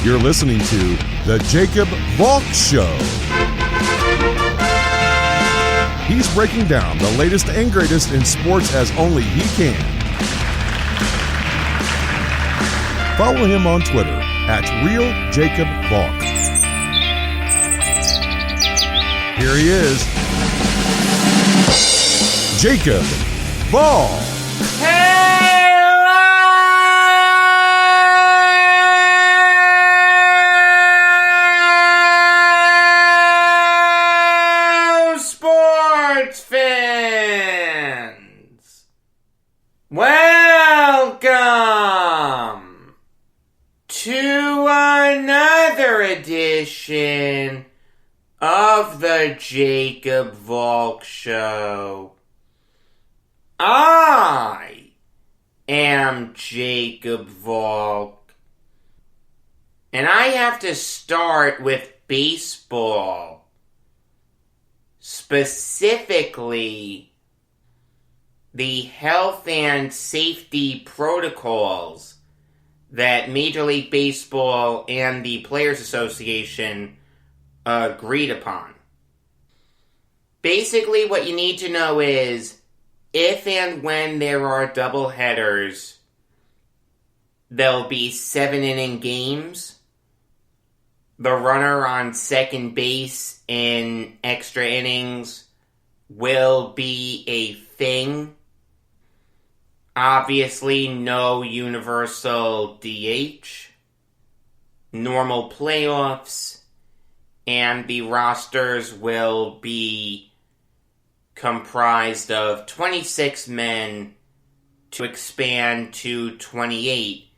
You're listening to The Jacob Valk Show. He's breaking down the latest and greatest in sports as only he can. Follow him on Twitter at RealJacobValk. Here he is, Jacob Valk. Hello, sports fans. Welcome to another edition of the Jacob Valk Show. I am Jacob Valk, and I have to start with baseball, specifically the health and safety protocols that Major League Baseball and the Players Association agreed upon. Basically, what you need to know is, if and when there are doubleheaders, there'll be 7-inning games. The runner on second base in extra innings will be a thing. Obviously, no universal DH, normal playoffs, and the rosters will be comprised of 26 men to expand to 28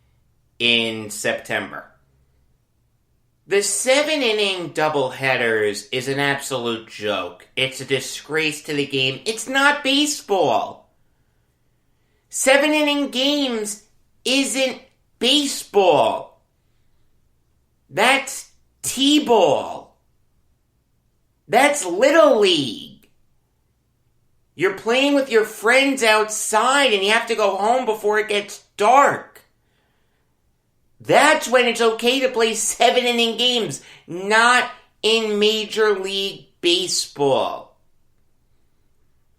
in September. The 7-inning doubleheaders is an absolute joke. It's a disgrace to the game. It's not baseball. 7-inning games isn't baseball. That's T-ball. That's Little League. You're playing with your friends outside and you have to go home before it gets dark. That's when it's okay to play 7-inning games, not in Major League Baseball.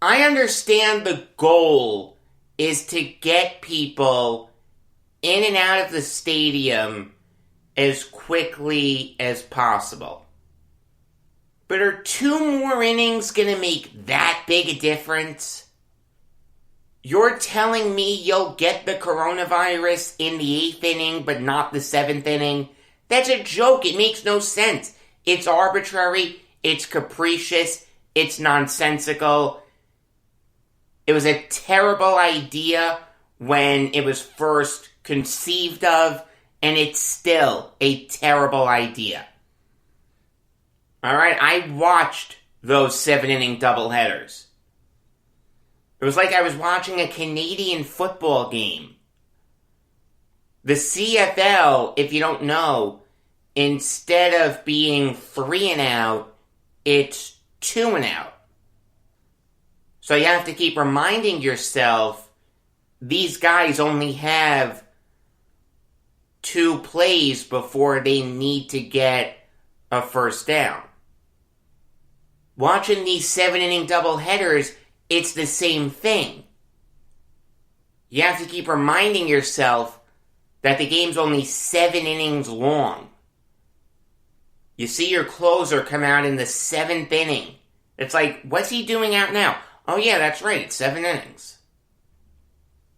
I understand the goal is to get people in and out of the stadium as quickly as possible. But are 2 more innings going to make that big a difference? You're telling me you'll get the coronavirus in the 8th inning, but not the 7th inning? That's a joke. It makes no sense. It's arbitrary. It's capricious. It's nonsensical. It was a terrible idea when it was first conceived of, and it's still a terrible idea. Alright, I watched those 7-inning doubleheaders. It was like I was watching a Canadian football game. The CFL, if you don't know, instead of being 3 and out, it's 2 and out. So you have to keep reminding yourself, these guys only have 2 plays before they need to get a first down. Watching these 7-inning doubleheaders, it's the same thing. You have to keep reminding yourself that the game's only 7 innings long. You see your closer come out in the 7th inning. It's like, what's he doing out now? Oh yeah, that's right, 7 innings.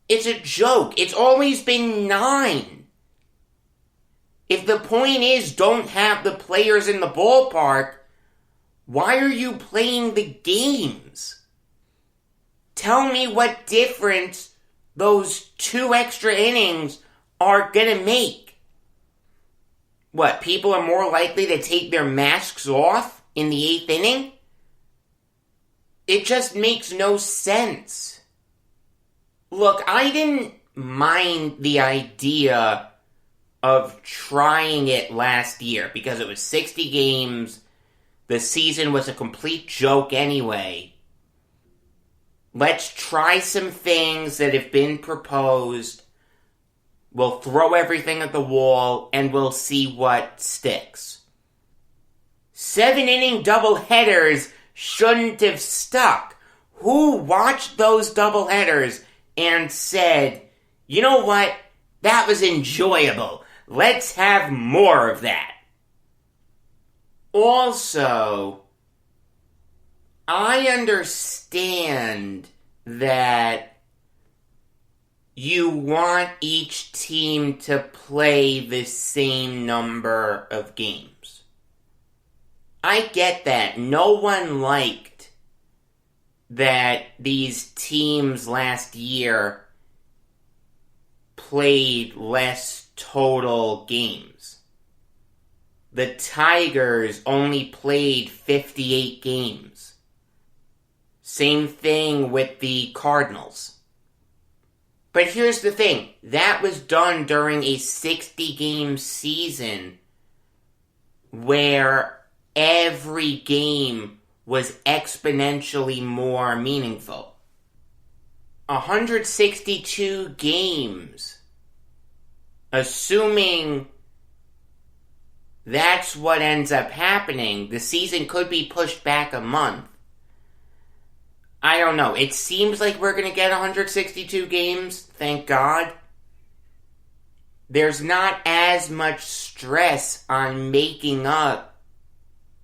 It's a joke. It's always been 9. If the point is don't have the players in the ballpark, why are you playing the games? Tell me what difference those 2 extra innings are gonna make. What, people are more likely to take their masks off in the 8th inning? It just makes no sense. Look, I didn't mind the idea of trying it last year because it was 60 games. The season was a complete joke anyway. Let's try some things that have been proposed. We'll throw everything at the wall and we'll see what sticks. 7-inning doubleheaders shouldn't have stuck. Who watched those doubleheaders and said, you know what? That was enjoyable. Let's have more of that. Also, I understand that you want each team to play the same number of games. I get that. No one liked that these teams last year played less total games. The Tigers only played 58 games. Same thing with the Cardinals. But here's the thing. That was done during a 60-game season where every game was exponentially more meaningful. 162 games. Assuming that's what ends up happening, the season could be pushed back a month. I don't know. It seems like we're going to get 162 games, thank God. There's not as much stress on making up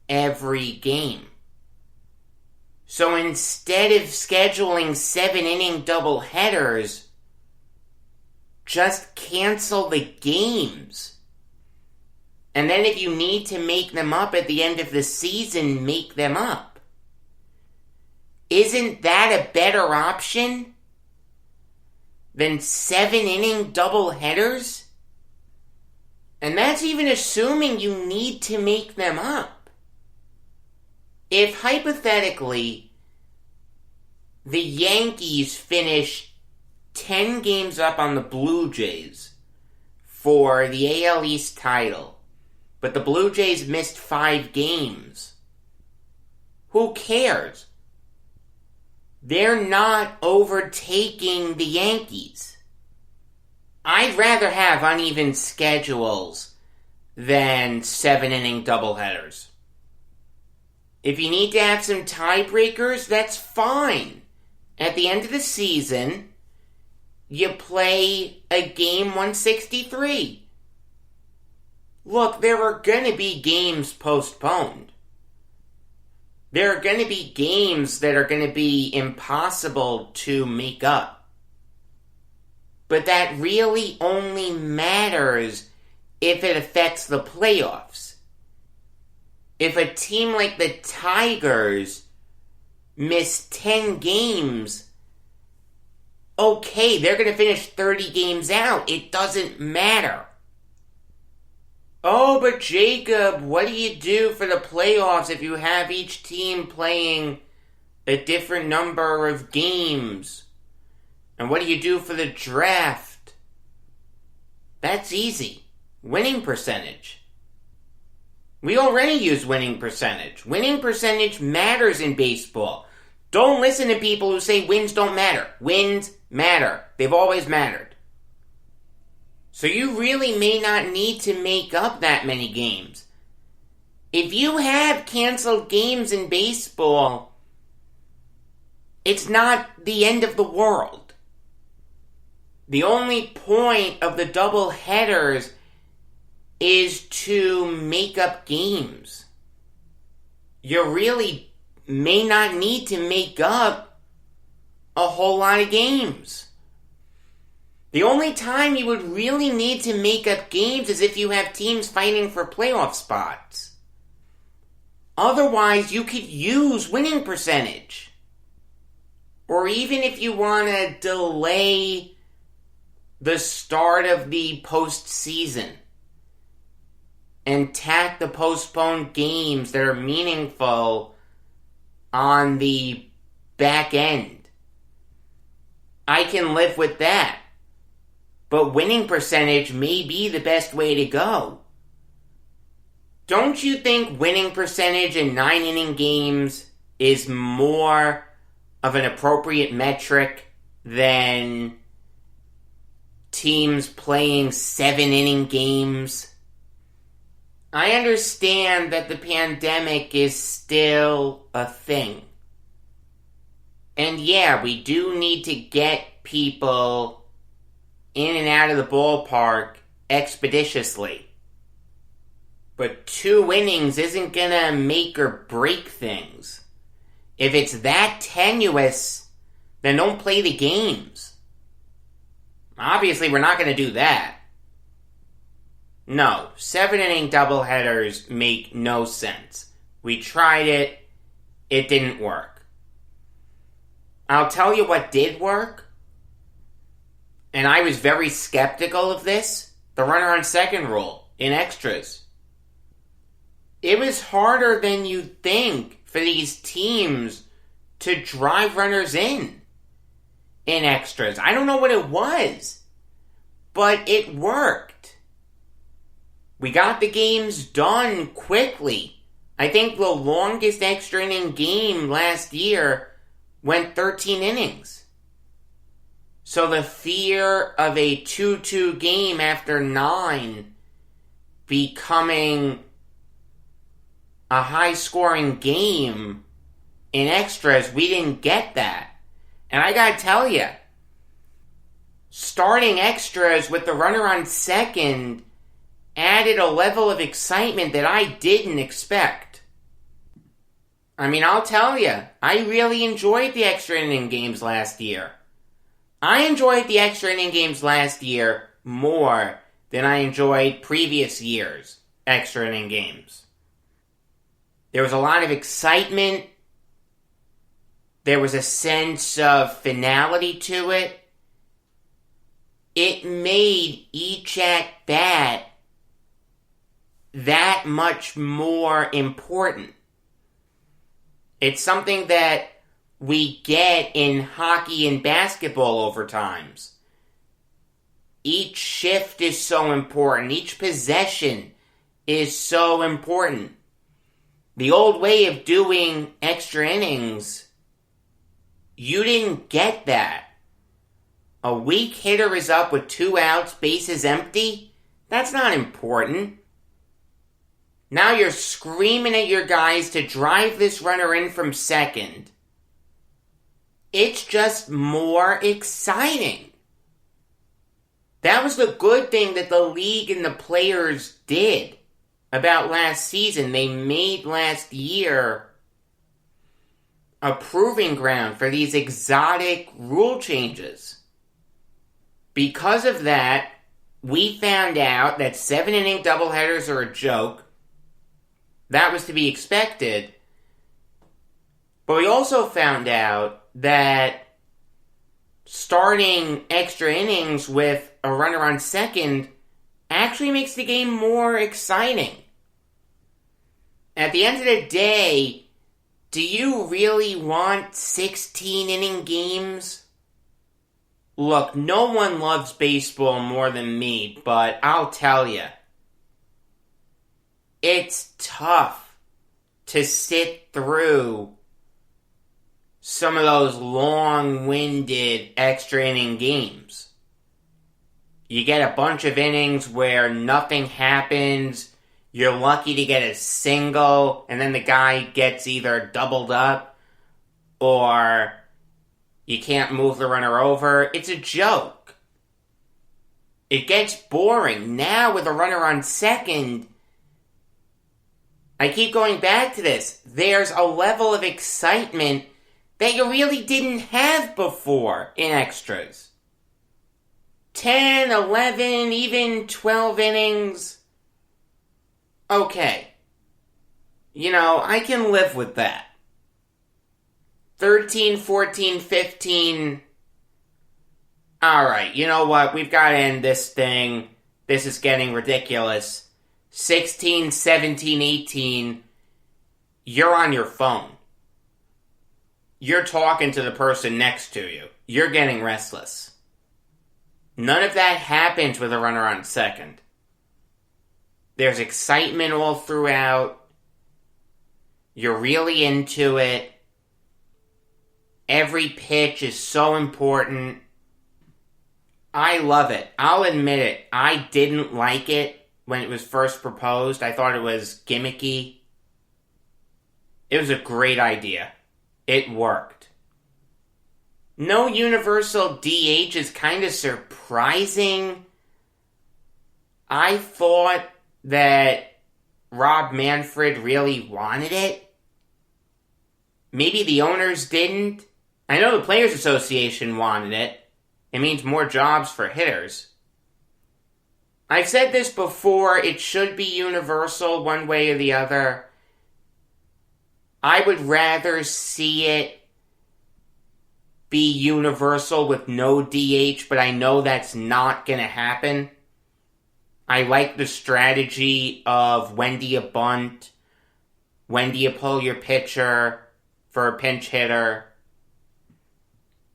every game. So instead of scheduling 7-inning doubleheaders, just cancel the games. And then if you need to make them up at the end of the season, make them up. Isn't that a better option than 7-inning doubleheaders? And that's even assuming you need to make them up. If hypothetically the Yankees finish 10 games up on the Blue Jays for the AL East title, but the Blue Jays missed 5 games, who cares? They're not overtaking the Yankees. I'd rather have uneven schedules than 7-inning doubleheaders. If you need to have some tiebreakers, that's fine. At the end of the season, you play a game 163. Look, there are going to be games postponed. There are going to be games that are going to be impossible to make up. But that really only matters if it affects the playoffs. If a team like the Tigers miss 10 games, okay, they're going to finish 30 games out. It doesn't matter. Oh, but Jacob, what do you do for the playoffs if you have each team playing a different number of games? And what do you do for the draft? That's easy. Winning percentage. We already use winning percentage. Winning percentage matters in baseball. Don't listen to people who say wins don't matter. Wins matter. They've always mattered. So you really may not need to make up that many games. If you have canceled games in baseball, it's not the end of the world. The only point of the double headers is to make up games. You really may not need to make up a whole lot of games. The only time you would really need to make up games is if you have teams fighting for playoff spots. Otherwise, you could use winning percentage. Or even if you want to delay the start of the postseason and tack the postponed games that are meaningful on the back end. I can live with that. But winning percentage may be the best way to go. Don't you think winning percentage in 9-inning games is more of an appropriate metric than teams playing 7-inning games. I understand that the pandemic is still a thing. And yeah, we do need to get people in and out of the ballpark expeditiously. But 2 innings isn't gonna make or break things. If it's that tenuous, then don't play the games. Obviously, we're not gonna do that. No, 7-inning doubleheaders make no sense. We tried it. It didn't work. I'll tell you what did work. And I was very skeptical of this. The runner on second rule in extras. It was harder than you'd think for these teams to drive runners in extras. I don't know what it was, but it worked. We got the games done quickly. I think the longest extra inning game last year went 13 innings. So the fear of a 2-2 game after 9 becoming a high-scoring game in extras, we didn't get that. And I gotta tell you, starting extras with the runner on second added a level of excitement that I didn't expect. I mean, I'll tell you, I really enjoyed the extra inning games last year. I enjoyed the extra inning games last year more than I enjoyed previous years' extra inning games. There was a lot of excitement. There was a sense of finality to it. It made each at-bat that much more important. It's something that we get in hockey and basketball overtimes. Each shift is so important. Each possession is so important. The old way of doing extra innings, you didn't get that. A weak hitter is up with 2 outs, bases empty. That's not important. Now you're screaming at your guys to drive this runner in from second. It's just more exciting. That was the good thing that the league and the players did about last season. They made last year a proving ground for these exotic rule changes. Because of that, we found out that 7-inning doubleheaders are a joke. That was to be expected. But we also found out that starting extra innings with a runner on second actually makes the game more exciting. At the end of the day, do you really want 16-inning games? Look, no one loves baseball more than me, but I'll tell you, it's tough to sit through some of those long-winded extra inning games. You get a bunch of innings where nothing happens, you're lucky to get a single, and then the guy gets either doubled up, or you can't move the runner over. It's a joke. It gets boring. Now with a runner on second, I keep going back to this. There's a level of excitement that you really didn't have before in extras. 10, 11, even 12 innings. Okay. I can live with that. 13, 14, 15. Alright, you know what? We've got to end this thing. This is getting ridiculous. 16, 17, 18. You're on your phone. You're talking to the person next to you. You're getting restless. None of that happens with a runner on second. There's excitement all throughout. You're really into it. Every pitch is so important. I love it. I'll admit it. I didn't like it when it was first proposed. I thought it was gimmicky. It was a great idea. It worked. No universal DH is kind of surprising. I thought that Rob Manfred really wanted it. Maybe the owners didn't. I know the Players Association wanted it. It means more jobs for hitters. I've said this before, it should be universal one way or the other. I would rather see it be universal with no DH, but I know that's not going to happen. I like the strategy of when do you bunt, when do you pull your pitcher for a pinch hitter.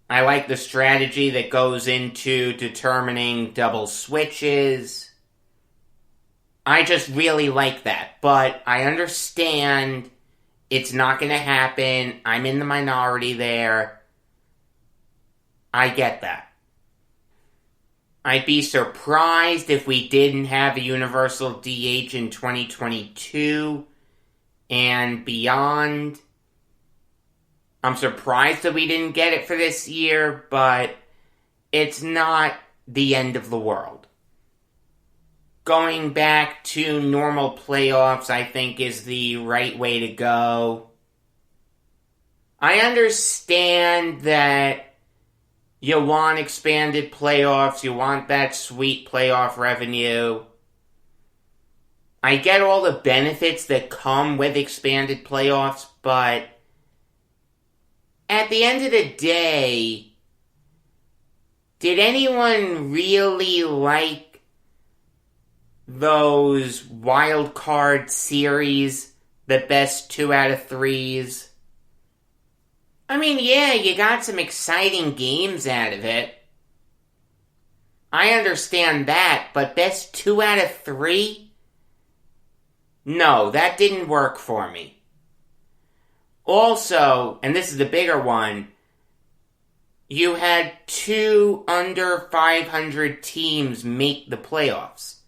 I like the strategy that goes into determining double switches. I just really like that, but I understand it's not going to happen. I'm in the minority there. I get that. I'd be surprised if we didn't have a universal DH in 2022 and beyond. I'm surprised that we didn't get it for this year, but it's not the end of the world. Going back to normal playoffs, I think, is the right way to go. I understand that you want expanded playoffs, you want that sweet playoff revenue. I get all the benefits that come with expanded playoffs, but at the end of the day, did anyone really like those wild card series, the best 2 out of 3s? I mean, yeah, you got some exciting games out of it. I understand that, but best 2 out of 3? No, that didn't work for me. Also, and this is the bigger one, you had 2 under 500 teams make the playoffs.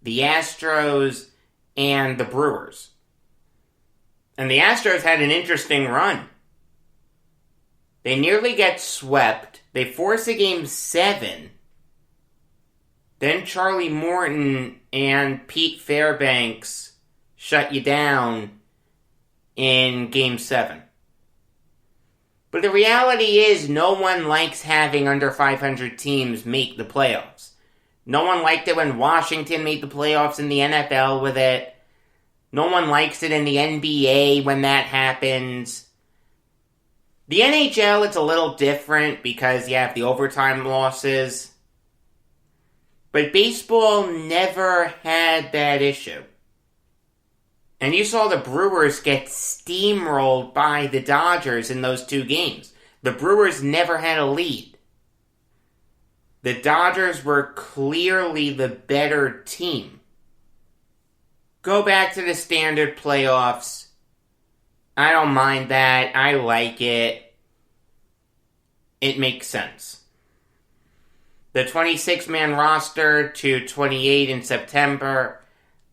The Astros and the Brewers. And the Astros had an interesting run. They nearly get swept. They force a Game 7. Then Charlie Morton and Pete Fairbanks shut you down in Game 7. But the reality is, no one likes having under 500 teams make the playoffs. No one liked it when Washington made the playoffs in the NFL with it. No one likes it in the NBA when that happens. The NHL, it's a little different because you have the overtime losses. But baseball never had that issue. And you saw the Brewers get steamrolled by the Dodgers in those 2 games. The Brewers never had a lead. The Dodgers were clearly the better team. Go back to the standard playoffs. I don't mind that. I like it. It makes sense. The 26-man roster to 28 in September.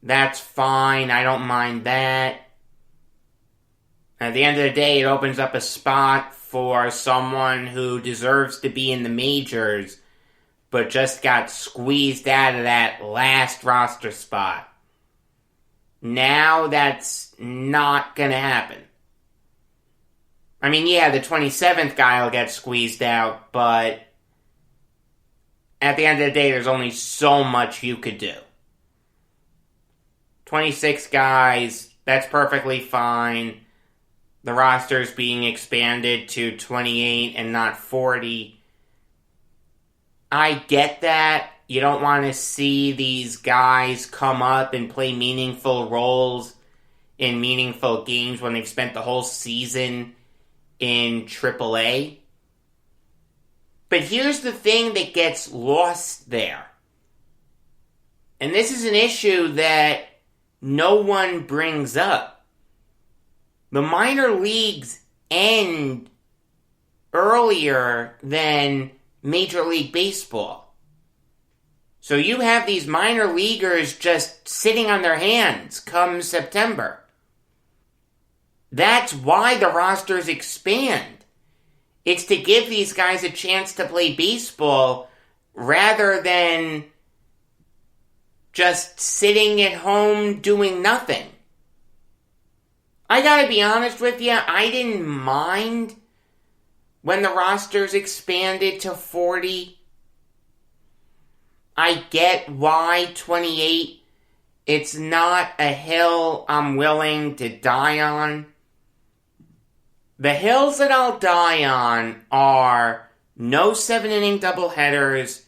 That's fine. I don't mind that. At the end of the day, it opens up a spot for someone who deserves to be in the majors, but just got squeezed out of that last roster spot. Now that's not going to happen. I mean, yeah, the 27th guy will get squeezed out, but at the end of the day, there's only so much you could do. 26 guys, that's perfectly fine. The roster's being expanded to 28 and not 40. I get that. You don't want to see these guys come up and play meaningful roles in meaningful games when they've spent the whole season in AAA. But here's the thing that gets lost there. And this is an issue that no one brings up. The minor leagues end earlier than Major League Baseball. So you have these minor leaguers just sitting on their hands come September. That's why the rosters expand. It's to give these guys a chance to play baseball rather than just sitting at home doing nothing. I gotta be honest with you, I didn't mind when the rosters expanded to 40. I get why 28. It's not a hill I'm willing to die on. The hills that I'll die on are no 7-inning doubleheaders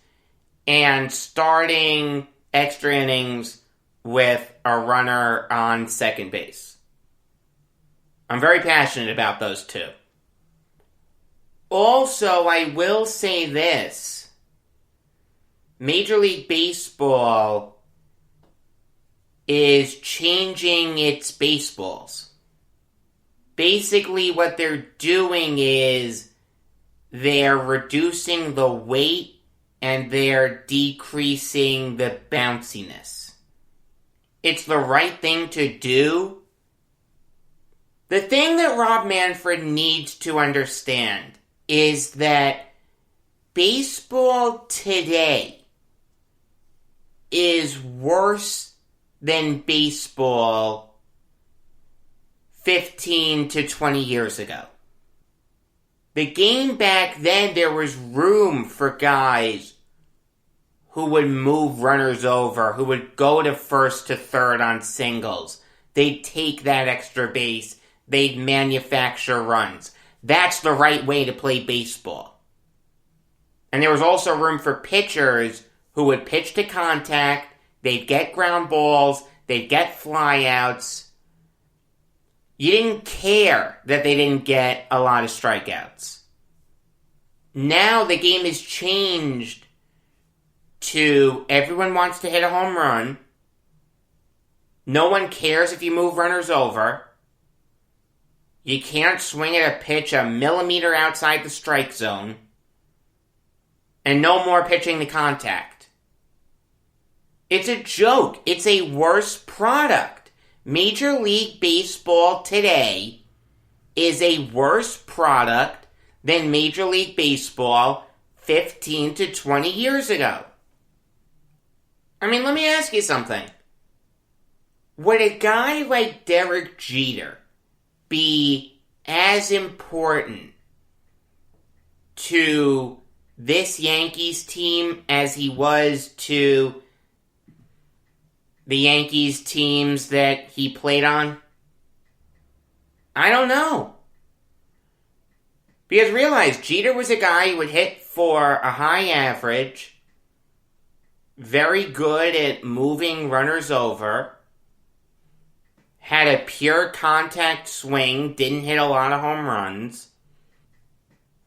and starting extra innings with a runner on second base. I'm very passionate about those two. Also, I will say this. Major League Baseball is changing its baseballs. Basically, what they're doing is they're reducing the weight and they're decreasing the bounciness. It's the right thing to do. The thing that Rob Manfred needs to understand is that baseball today is worse than baseball 15 to 20 years ago. The game back then, there was room for guys who would move runners over, who would go to first to third on singles. They'd take that extra base. They'd manufacture runs. That's the right way to play baseball. And there was also room for pitchers who would pitch to contact. They'd get ground balls. They'd get flyouts. You didn't care that they didn't get a lot of strikeouts. Now the game has changed to everyone wants to hit a home run. No one cares if you move runners over. You can't swing at a pitch a millimeter outside the strike zone. And no more pitching to contact. It's a joke. It's a worse product. Major League Baseball today is a worse product than Major League Baseball 15 to 20 years ago. I mean, let me ask you something. Would a guy like Derek Jeter be as important to this Yankees team as he was to the Yankees teams that he played on? I don't know. Because realize, Jeter was a guy who would hit for a high average, very good at moving runners over, had a pure contact swing, didn't hit a lot of home runs.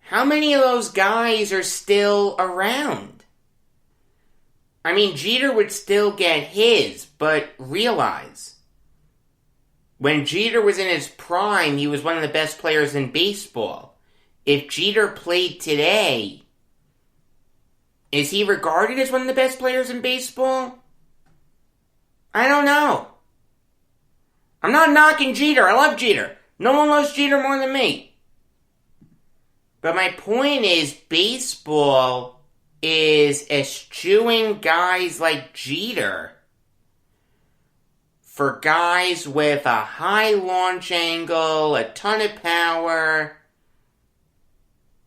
How many of those guys are still around? I mean, Jeter would still get his, but realize, when Jeter was in his prime, he was one of the best players in baseball. If Jeter played today, is he regarded as one of the best players in baseball? I don't know. I'm not knocking Jeter. I love Jeter. No one loves Jeter more than me. But my point is, baseball is eschewing guys like Jeter for guys with a high launch angle, a ton of power.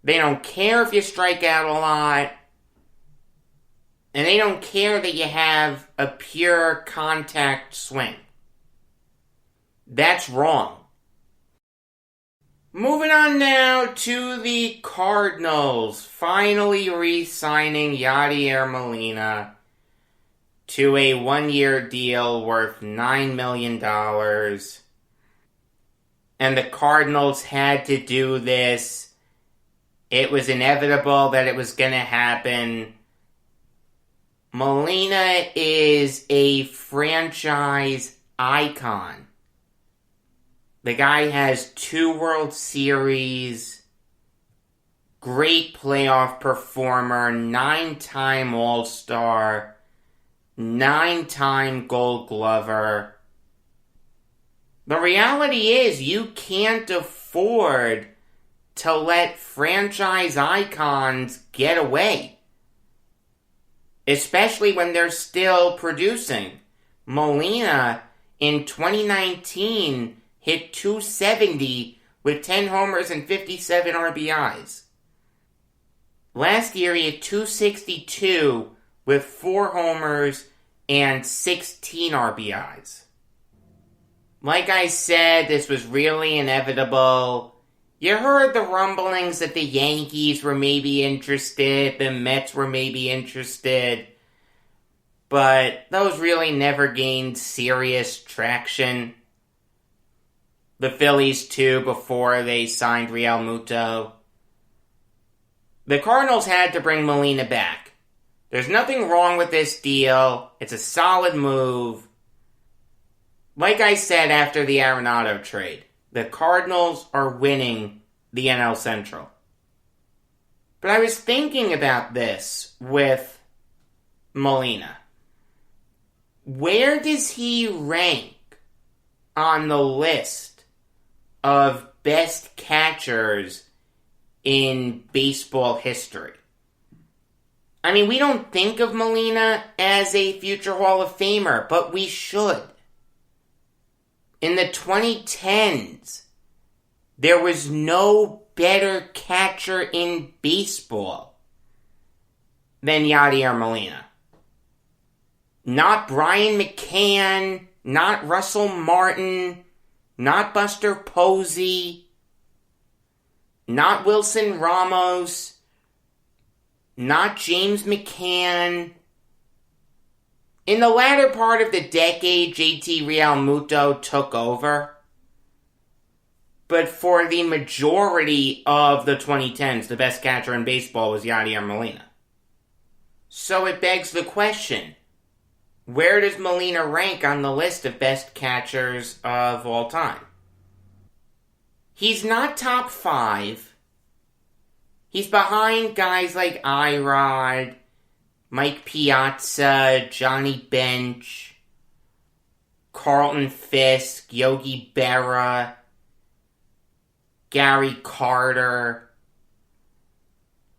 They don't care if you strike out a lot. And they don't care that you have a pure contact swing. That's wrong. Moving on now to the Cardinals, finally re-signing Yadier Molina to a one-year deal worth $9 million. And the Cardinals had to do this. It was inevitable that it was going to happen. Molina is a franchise icon. The guy has 2 World Series, great playoff performer, 9-time All-Star. 9-time Gold Glover. The reality is you can't afford to let franchise icons get away. Especially when they're still producing. Molina in 2019 hit .270 with 10 homers and 57 RBIs. Last year he hit .262 with 4 homers and 16 RBIs. Like I said, this was really inevitable. You heard the rumblings that the Yankees were maybe interested, the Mets were maybe interested, but those really never gained serious traction. The Phillies too, before they signed Real Muto. The Cardinals had to bring Molina back. There's nothing wrong with this deal. It's a solid move. Like I said after the Arenado trade, the Cardinals are winning the NL Central. But I was thinking about this with Molina. Where does he rank on the list of best catchers in baseball history? I mean, we don't think of Molina as a future Hall of Famer, but we should. In the 2010s, there was no better catcher in baseball than Yadier Molina. Not Brian McCann, not Russell Martin, not Buster Posey, not Wilson Ramos, not James McCann. In the latter part of the decade, JT Realmuto took over. But for the majority of the 2010s, the best catcher in baseball was Yadier Molina. So it begs the question, where does Molina rank on the list of best catchers of all time? He's not top 5. He's behind guys like Irod, Mike Piazza, Johnny Bench, Carlton Fisk, Yogi Berra, Gary Carter,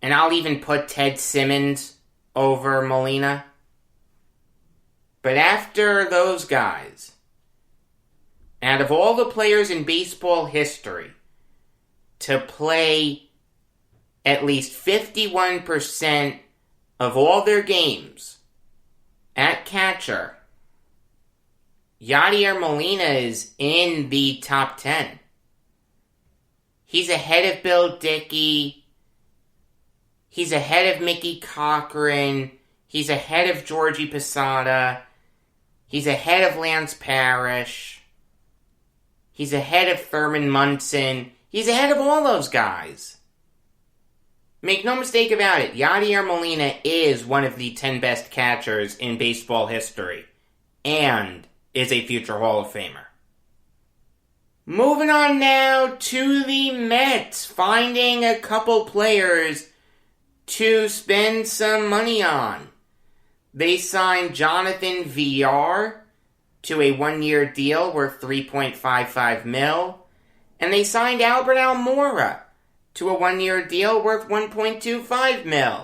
and I'll even put Ted Simmons over Molina. But after those guys, out of all the players in baseball history to play at least 51% of all their games at catcher, Yadier Molina is in the top 10. He's ahead of Bill Dickey. He's ahead of Mickey Cochran. He's ahead of Georgie Posada. He's ahead of Lance Parrish. He's ahead of Thurman Munson. He's ahead of all those guys. Make no mistake about it, Yadier Molina is one of the 10 best catchers in baseball history, and is a future Hall of Famer. Moving on now to the Mets, finding a couple players to spend some money on. They signed Jonathan Villar to a 1-year deal worth $3.55 million, and they signed Albert Almora to a 1-year deal worth $1.25 million,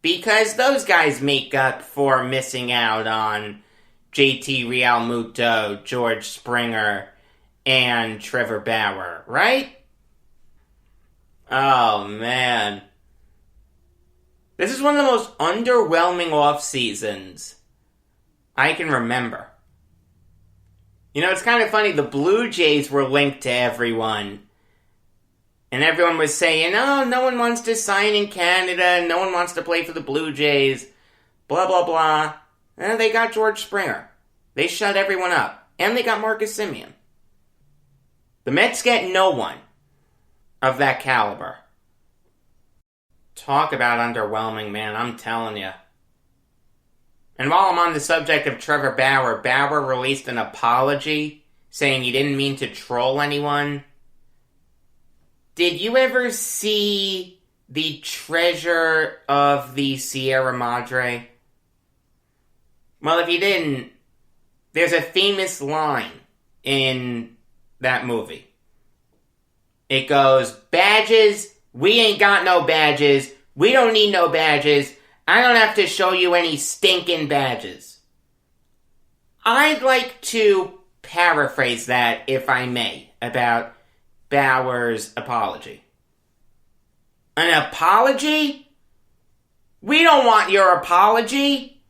because those guys make up for missing out on JT Realmuto, George Springer, and Trevor Bauer, right? Oh, man. This is one of the most underwhelming off seasons I can remember. You know, it's kind of funny, the Blue Jays were linked to everyone. And everyone was saying, oh, no one wants to sign in Canada, no one wants to play for the Blue Jays, blah, blah, blah. And they got George Springer. They shut everyone up. And they got Marcus Semien. The Mets get no one of that caliber. Talk about underwhelming, man, I'm telling you. And while I'm on the subject of Trevor Bauer, Bauer released an apology saying he didn't mean to troll anyone. Did you ever see the Treasure of the Sierra Madre? Well, if you didn't, there's a famous line in that movie. It goes, badges, we ain't got no badges. We don't need no badges. I don't have to show you any stinking badges. I'd like to paraphrase that, if I may, about Bauer's apology. An apology? We don't want your apology.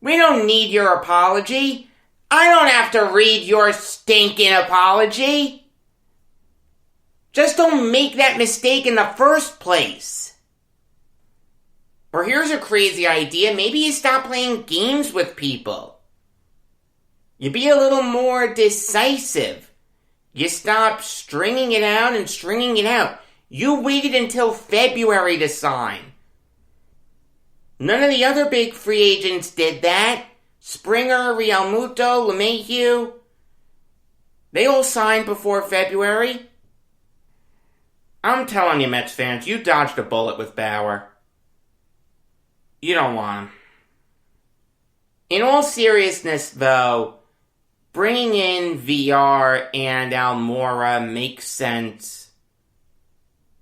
We don't need your apology. I don't have to read your stinking apology. Just don't make that mistake in the first place. Or here's a crazy idea. Maybe you stop playing games with people. You be a little more decisive. You stop stringing it out and stringing it out. You waited until February to sign. None of the other big free agents did that. Springer, Realmuto, LeMahieu. They all signed before February. I'm telling you, Mets fans, you dodged a bullet with Bauer. You don't want him. In all seriousness, though, bringing in VR and Almora makes sense.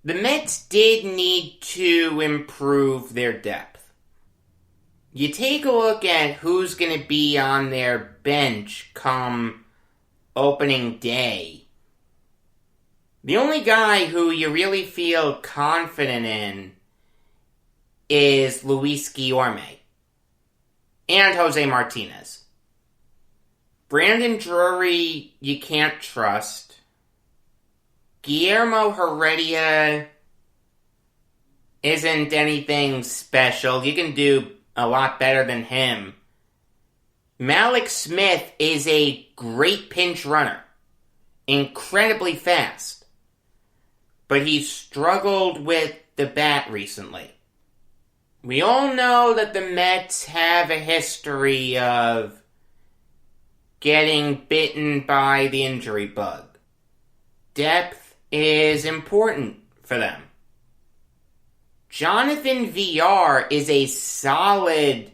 The Mets did need to improve their depth. You take a look at who's going to be on their bench come opening day. The only guy who you really feel confident in is Luis Guillorme and Jose Martinez. Brandon Drury, you can't trust. Guillermo Heredia isn't anything special. You can do a lot better than him. Malik Smith is a great pinch runner. Incredibly fast. But he's struggled with the bat recently. We all know that the Mets have a history of getting bitten by the injury bug. Depth is important for them. Jonathan VR is a solid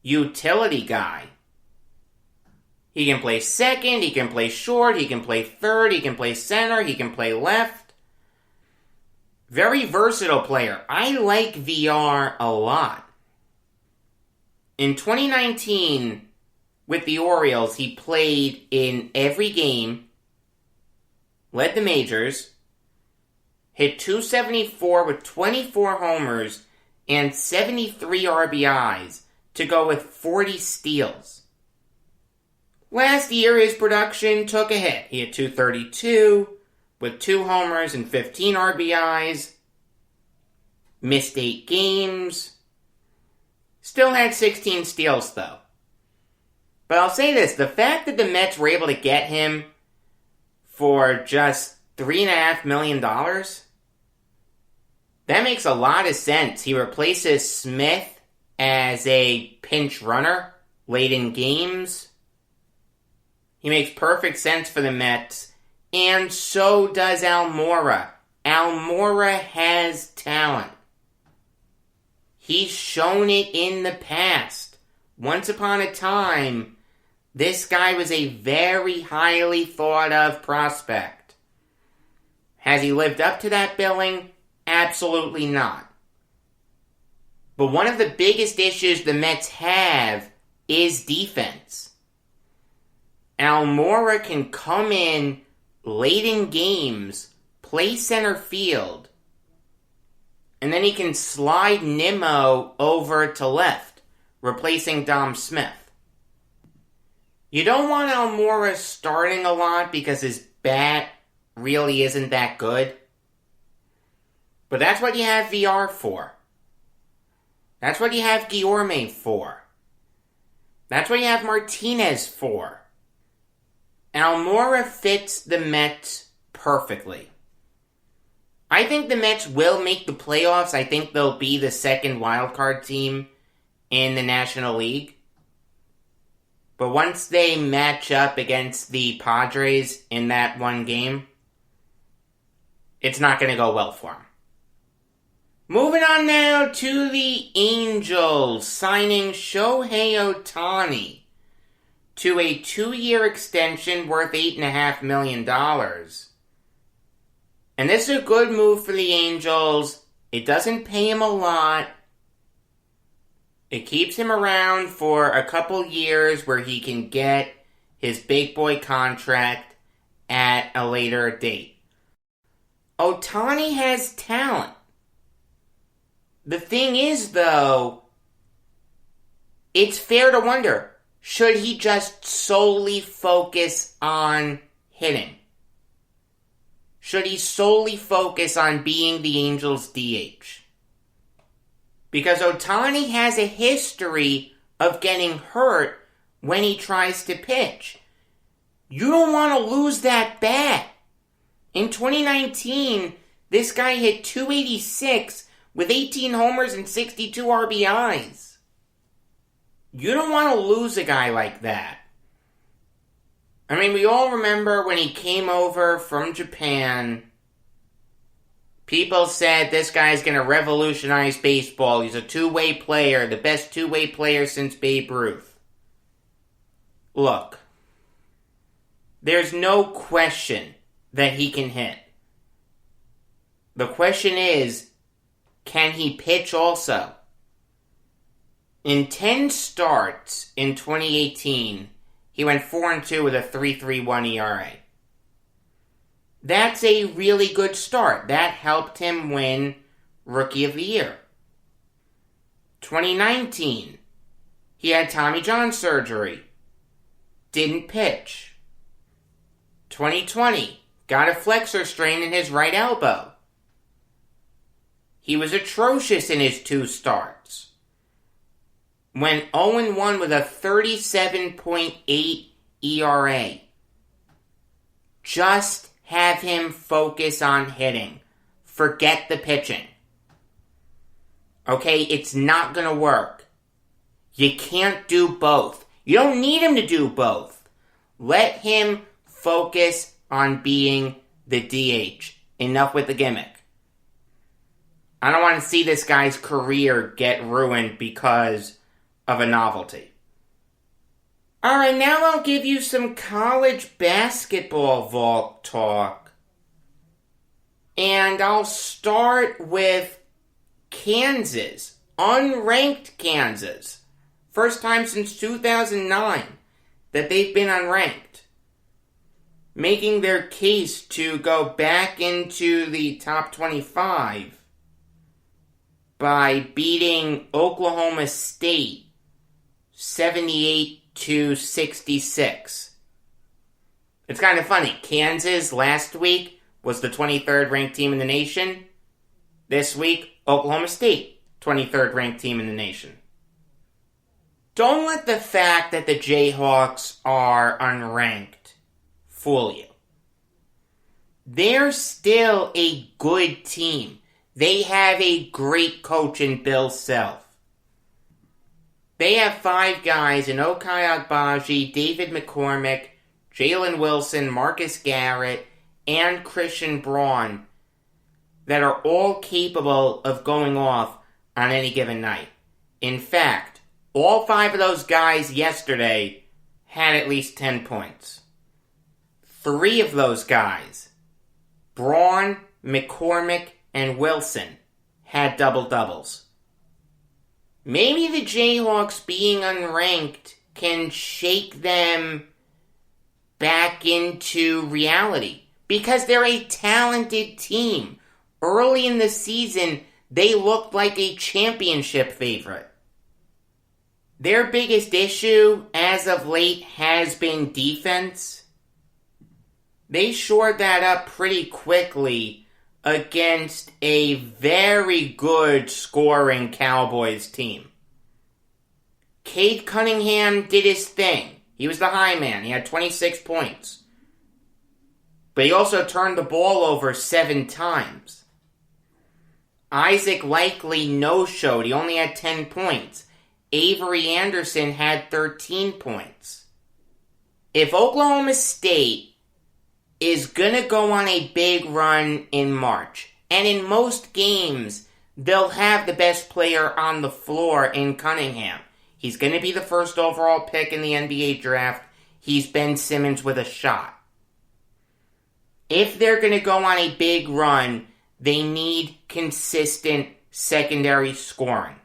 utility guy. He can play second, he can play short, he can play third, he can play center, he can play left. Very versatile player. I like VR a lot. In 2019, with the Orioles, he played in every game, led the majors, hit .274 with 24 homers and 73 RBIs to go with 40 steals. Last year, his production took a hit. He had .232 with 2 homers and 15 RBIs. Missed 8 games. Still had 16 steals, though. But I'll say this, the fact that the Mets were able to get him for just $3.5 million, that makes a lot of sense. He replaces Smith as a pinch runner late in games. He makes perfect sense for the Mets. And so does Almora. Almora has talent. He's shown it in the past. Once upon a time, this guy was a very highly thought of prospect. Has he lived up to that billing? Absolutely not. But one of the biggest issues the Mets have is defense. Almora can come in late in games, play center field, and then he can slide Nimmo over to left, replacing Dom Smith. You don't want Almora starting a lot because his bat really isn't that good. But that's what you have VR for. That's what you have Guillorme for. That's what you have Martinez for. Almora fits the Mets perfectly. I think the Mets will make the playoffs. I think they'll be the second wildcard team in the National League. But once they match up against the Padres in that one game, it's not going to go well for them. Moving on now to the Angels, signing Shohei Ohtani to a 2-year extension worth $8.5 million. And this is a good move for the Angels. It doesn't pay him a lot. It keeps him around for a couple years where he can get his big boy contract at a later date. Ohtani has talent. The thing is, though, it's fair to wonder, should he just solely focus on hitting? Should he solely focus on being the Angels' DH? Because Ohtani has a history of getting hurt when he tries to pitch. You don't want to lose that bat. In 2019, this guy hit .286 with 18 homers and 62 RBIs. You don't want to lose a guy like that. I mean, we all remember when he came over from Japan, people said this guy's going to revolutionize baseball. He's a two-way player, the best two-way player since Babe Ruth. Look, there's no question that he can hit. The question is, can he pitch also? In 10 starts in 2018, he went 4-2 with a 3.31 ERA. That's a really good start. That helped him win Rookie of the Year. 2019, he had Tommy John surgery. Didn't pitch. 2020, got a flexor strain in his right elbow. He was atrocious in his 2 starts. Went 0-1 with a 37.8 ERA. Just have him focus on hitting. Forget the pitching. Okay, it's not going to work. You can't do both. You don't need him to do both. Let him focus on being the DH. Enough with the gimmick. I don't want to see this guy's career get ruined because of a novelty. Alright, now I'll give you some college basketball Valk talk. And I'll start with Kansas. Unranked Kansas. First time since 2009 that they've been unranked. Making their case to go back into the top 25 by beating Oklahoma State 78-66. It's kind of funny. Kansas last week was the 23rd ranked team in the nation. This week, Oklahoma State, 23rd ranked team in the nation. Don't let the fact that the Jayhawks are unranked fool you. They're still a good team. They have a great coach in Bill Self. They have 5 guys in Okai Agbaji, David McCormick, Jalen Wilson, Marcus Garrett, and Christian Braun that are all capable of going off on any given night. In fact, all 5 of those guys yesterday had at least 10 points. 3 of those guys, Braun, McCormick, and Wilson, had double-doubles. Maybe the Jayhawks being unranked can shake them back into reality because they're a talented team. Early in the season, they looked like a championship favorite. Their biggest issue as of late has been defense. They shored that up pretty quickly against a very good scoring Cowboys team. Cade Cunningham did his thing. He was the high man. He had 26 points. But he also turned the ball over 7 times. Isaac Likely no-showed. He only had 10 points. Avery Anderson had 13 points. If Oklahoma State is going to go on a big run in March, and in most games, they'll have the best player on the floor in Cunningham. He's going to be the first overall pick in the NBA draft. He's Ben Simmons with a shot. If they're going to go on a big run, they need consistent secondary scoring.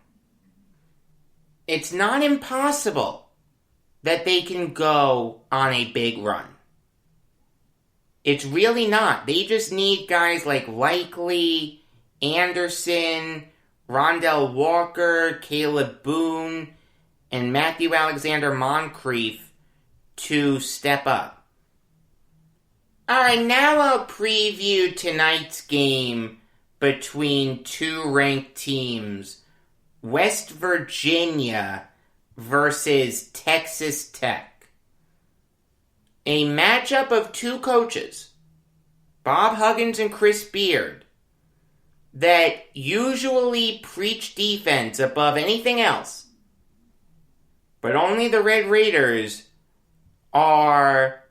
It's not impossible that they can go on a big run. It's really not. They just need guys like Likely, Anderson, Rondell Walker, Caleb Boone, and Matthew Alexander Moncrief to step up. Alright, now I'll preview tonight's game between two ranked teams, West Virginia versus Texas Tech. A matchup of two coaches, Bob Huggins and Chris Beard, that usually preach defense above anything else. But only the Red Raiders are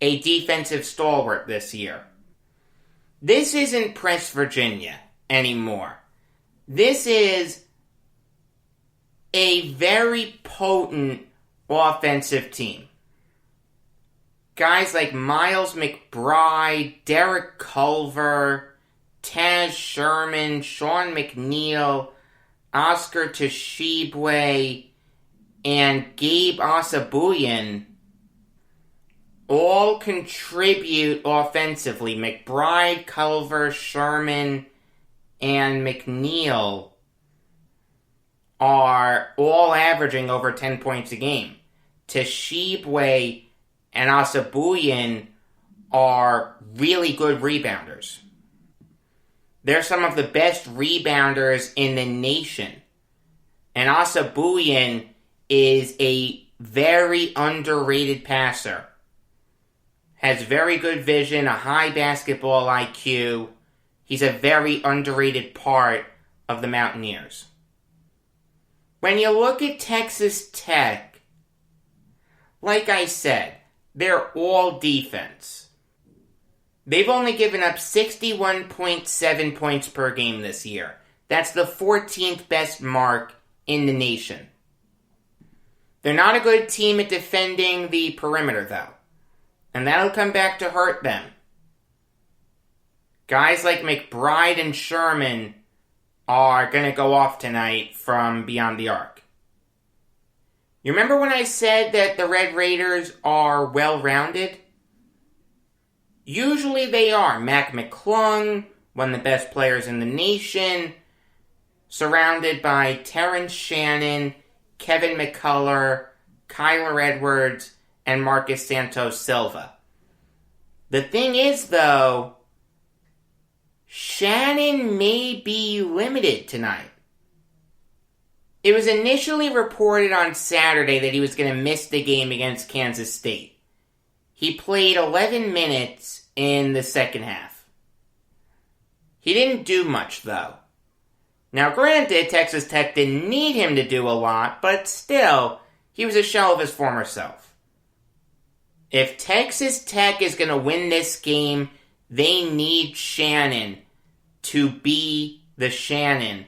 a defensive stalwart this year. This isn't Press Virginia anymore. This is a very potent offensive team. Guys like Miles McBride, Derek Culver, Taz Sherman, Sean McNeil, Oscar Tshiebwe, and Gabe Asabuyan all contribute offensively. McBride, Culver, Sherman, and McNeil are all averaging over 10 points a game. Tshiebwe and Asabuyan are really good rebounders. They're some of the best rebounders in the nation. And Asabuyan is a very underrated passer. Has very good vision, a high basketball IQ. He's a very underrated part of the Mountaineers. When you look at Texas Tech, like I said, they're all defense. They've only given up 61.7 points per game this year. That's the 14th best mark in the nation. They're not a good team at defending the perimeter, though. And that'll come back to hurt them. Guys like McBride and Sherman are going to go off tonight from beyond the arc. You remember when I said that the Red Raiders are well-rounded? Usually they are. Mac McClung, one of the best players in the nation, surrounded by Terrence Shannon, Kevin McCullough, Kyler Edwards, and Marcus Santos Silva. The thing is, though, Shannon may be limited tonight. It was initially reported on Saturday that he was going to miss the game against Kansas State. He played 11 minutes in the second half. He didn't do much, though. Now, granted, Texas Tech didn't need him to do a lot, but still, he was a shell of his former self. If Texas Tech is going to win this game, they need Shannon to be the Shannon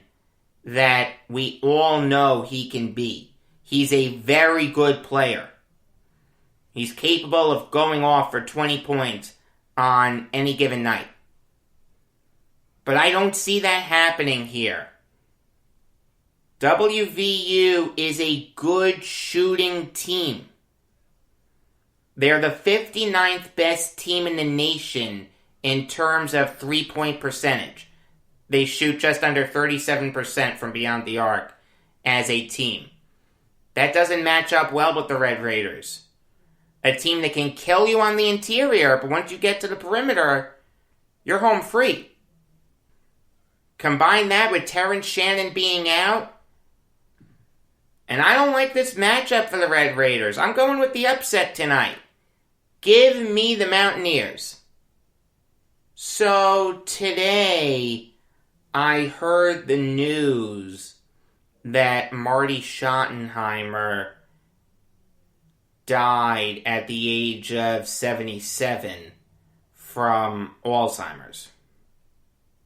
that we all know he can be. He's a very good player. He's capable of going off for 20 points on any given night. But I don't see that happening here. WVU is a good shooting team. They're the 59th best team in the nation in terms of three-point percentage. They shoot just under 37% from beyond the arc as a team. That doesn't match up well with the Red Raiders. A team that can kill you on the interior, but once you get to the perimeter, you're home free. Combine that with Terrence Shannon being out, and I don't like this matchup for the Red Raiders. I'm going with the upset tonight. Give me the Mountaineers. So today, I heard the news that Marty Schottenheimer died at the age of 77 from Alzheimer's.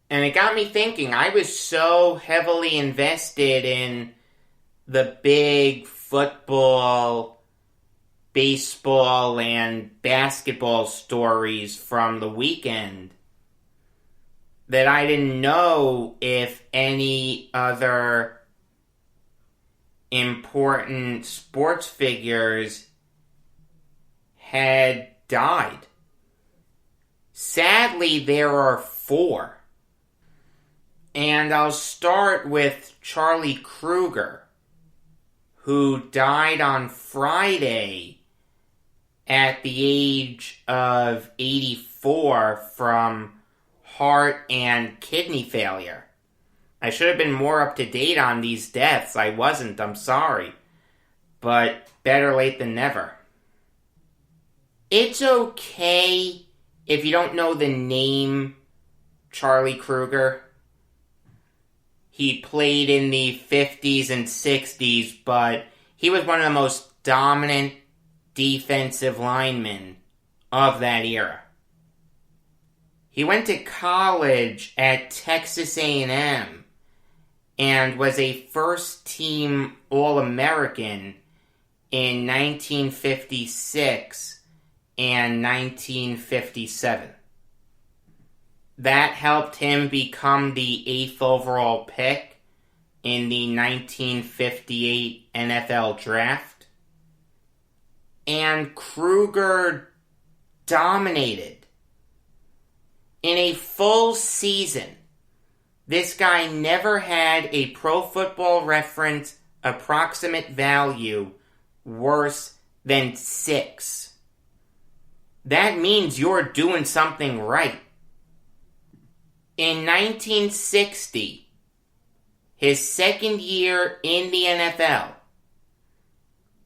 And it got me thinking, I was so heavily invested in the big football, baseball, and basketball stories from the weekend that I didn't know if any other important sports figures had died. Sadly, there are 4. And I'll start with Charlie Kruger, who died on Friday at the age of 84 from heart and kidney failure. I should have been more up to date on these deaths. I wasn't, I'm sorry. But better late than never. It's okay if you don't know the name Charlie Kruger. He played in the 50s and 60s, but he was one of the most dominant defensive linemen of that era. He went to college at Texas A&M and was a first-team All-American in 1956 and 1957. That helped him become the 8th overall pick in the 1958 NFL Draft. And Kruger dominated. In a full season, this guy never had a Pro Football Reference approximate value worse than 6. That means you're doing something right. In 1960, his second year in the NFL,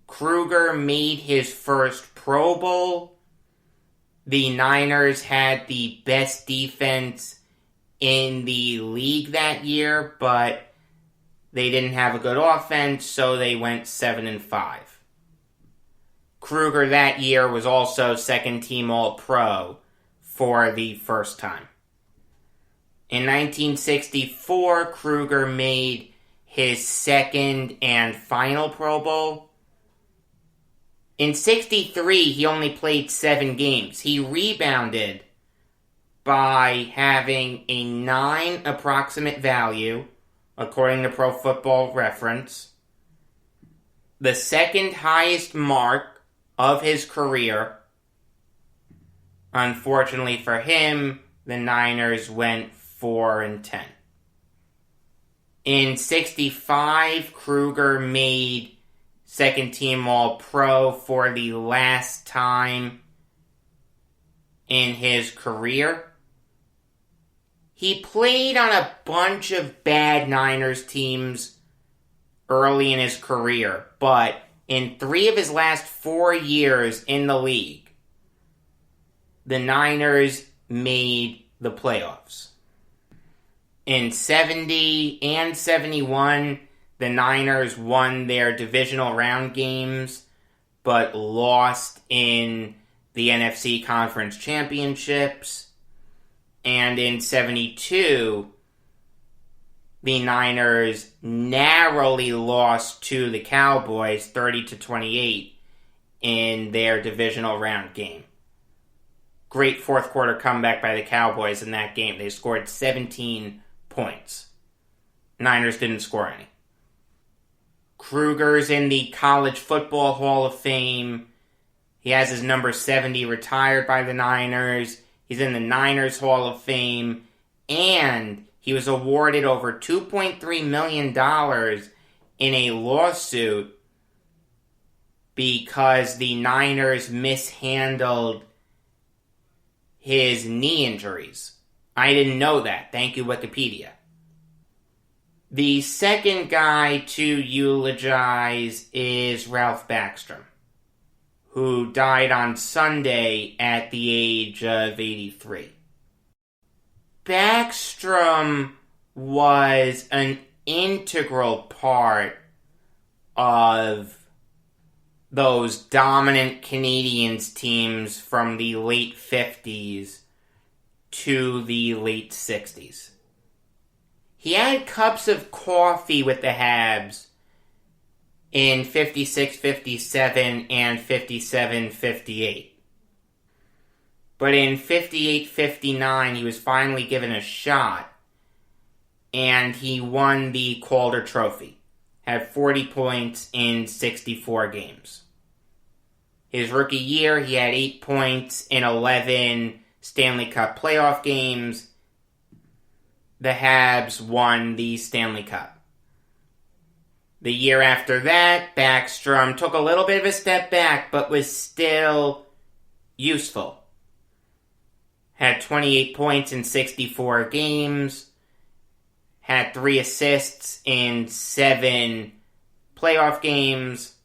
Kruger made his first Pro Bowl. The Niners had the best defense in the league that year, but they didn't have a good offense, so they went 7-5. Kruger that year was also second-team All-Pro for the first time. In 1964, Kruger made his second and final Pro Bowl. In 63, he only played 7 games. He rebounded by having a 9 approximate value, according to Pro Football Reference, the second highest mark of his career. Unfortunately for him, the Niners went 4-10. In 65, Kruger made second team All-Pro for the last time in his career. He played on a bunch of bad Niners teams early in his career, but in 3 of his last 4 years in the league, the Niners made the playoffs. In 70 and 71, the Niners won their divisional round games, but lost in the NFC Conference Championships. And in 72, the Niners narrowly lost to the Cowboys 30-28 in their divisional round game. Great fourth quarter comeback by the Cowboys in that game. They scored 17 points. Niners didn't score any. Kruger's in the College Football Hall of Fame. He has his number 70 retired by the Niners. He's in the Niners Hall of Fame. And he was awarded over $2.3 million in a lawsuit because the Niners mishandled his knee injuries. I didn't know that. Thank you, Wikipedia. The second guy to eulogize is Ralph Backstrom, who died on Sunday at the age of 83. Backstrom was an integral part of those dominant Canadiens teams from the late 50s to the late 60s. He had cups of coffee with the Habs in 56-57 and 57-58. But in 58-59, he was finally given a shot, and he won the Calder Trophy. Had 40 points in 64 games. His rookie year, he had 8 points in 11 Stanley Cup playoff games. The Habs won the Stanley Cup. The year after that, Backstrom took a little bit of a step back, but was still useful. Had 28 points in 64 games. Had 3 assists in 7 playoff games.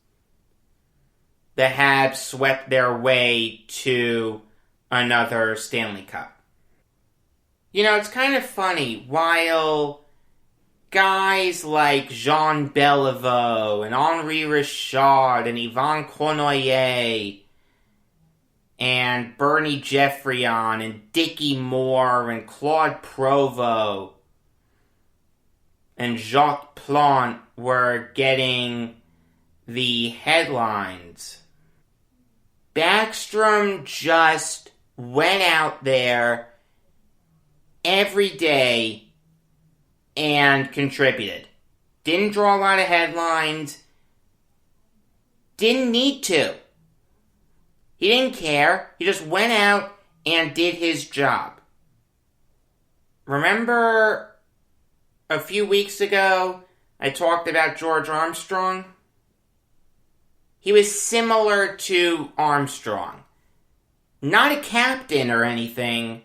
The Habs swept their way to another Stanley Cup. You know, it's kind of funny. While guys like Jean Beliveau and Henri Richard and Yvan Cournoyer and Bernie Geoffrion and Dickie Moore and Claude Provost and Jacques Plante were getting the headlines, Backstrom just went out there every day and contributed. Didn't draw a lot of headlines. Didn't need to. He didn't care. He just went out and did his job. Remember a few weeks ago I talked about George Armstrong? He was similar to Armstrong. Not a captain or anything.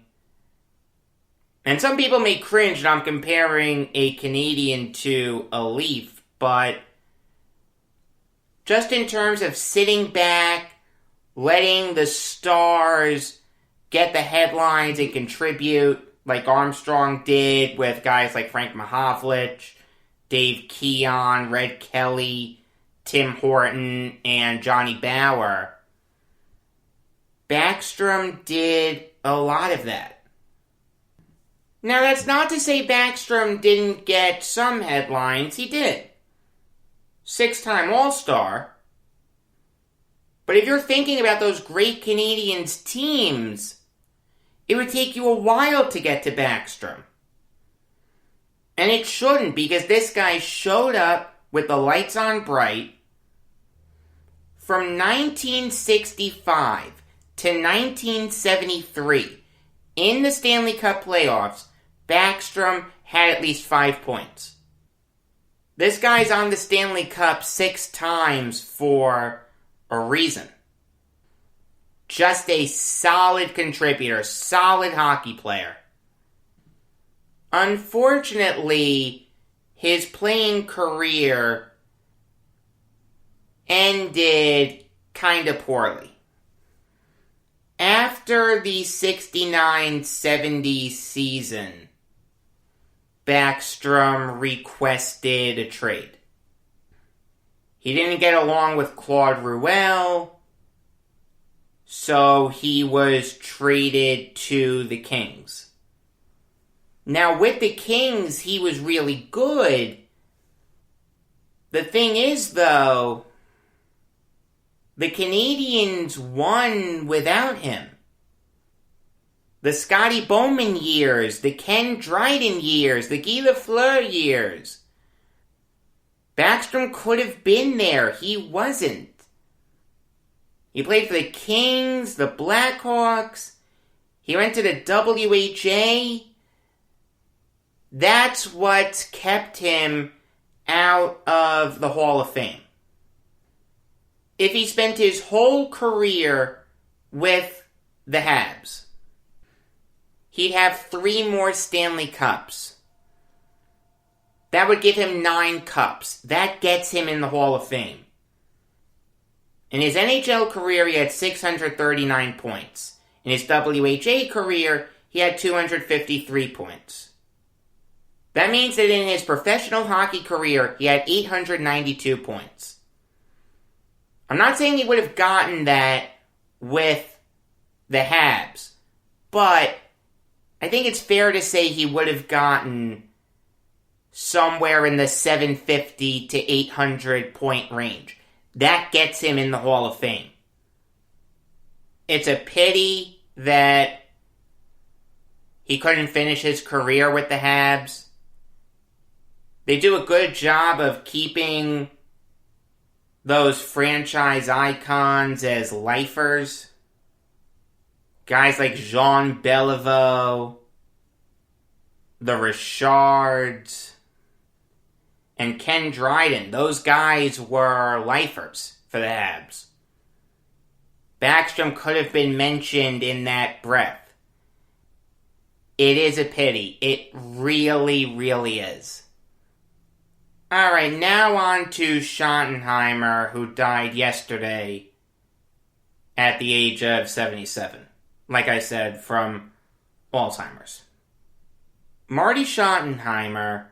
And some people may cringe that I'm comparing a Canadian to a Leaf, but just in terms of sitting back, letting the stars get the headlines and contribute like Armstrong did with guys like Frank Mahovlich, Dave Keon, Red Kelly, Tim Horton, and Johnny Bower, Backstrom did a lot of that. Now, that's not to say Backstrom didn't get some headlines. He did. 6-time All-Star. But if you're thinking about those great Canadiens teams, it would take you a while to get to Backstrom. And it shouldn't, because this guy showed up with the lights on bright. From 1965 to 1973, in the Stanley Cup playoffs, Backstrom had at least 5 points. This guy's on the Stanley Cup 6 times for a reason. Just a solid contributor, solid hockey player. Unfortunately, his playing career ended kind of poorly. After the 69-70 season, Backstrom requested a trade. He didn't get along with Claude Ruel, so he was traded to the Kings. Now, with the Kings, he was really good. The thing is, though, the Canadiens won without him. The Scotty Bowman years, the Ken Dryden years, the Guy Lafleur years. Backstrom could have been there. He wasn't. He played for the Kings, the Blackhawks. He went to the WHA. That's what kept him out of the Hall of Fame. If he spent his whole career with the Habs, he'd have 3 more Stanley Cups. That would give him 9 cups. That gets him in the Hall of Fame. In his NHL career, he had 639 points. In his WHA career, he had 253 points. That means that in his professional hockey career, he had 892 points. I'm not saying he would have gotten that with the Habs, but I think it's fair to say he would have gotten somewhere in the 750 to 800 point range. That gets him in the Hall of Fame. It's a pity that he couldn't finish his career with the Habs. They do a good job of keeping those franchise icons as lifers. Guys like Jean Beliveau, the Richards, and Ken Dryden. Those guys were lifers for the Habs. Backstrom could have been mentioned in that breath. It is a pity. It really, really is. Alright, now on to Schottenheimer, who died yesterday at the age of 77. Like I said, from Alzheimer's. Marty Schottenheimer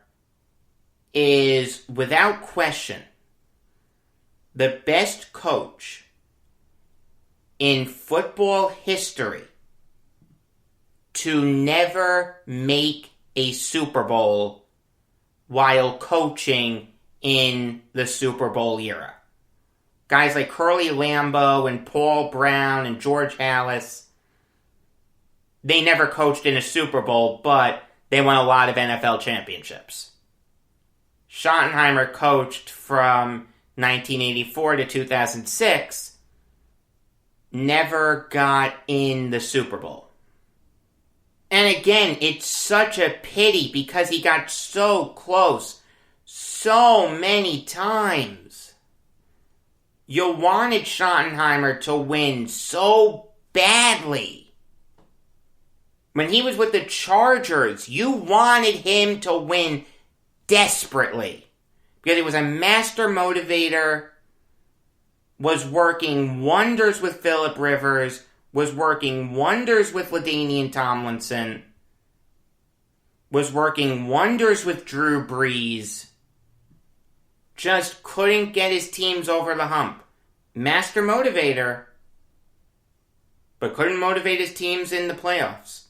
is, without question, the best coach in football history to never make a Super Bowl while coaching in the Super Bowl era. Guys like Curly Lambeau and Paul Brown and George Halas, they never coached in a Super Bowl, but they won a lot of NFL championships. Schottenheimer coached from 1984 to 2006, never got in the Super Bowl. And again, it's such a pity because he got so close so many times. You wanted Schottenheimer to win so badly. When he was with the Chargers, you wanted him to win desperately. Because he was a master motivator, was working wonders with Phillip Rivers, was working wonders with LaDainian Tomlinson, was working wonders with Drew Brees, just couldn't get his teams over the hump. Master motivator, but couldn't motivate his teams in the playoffs.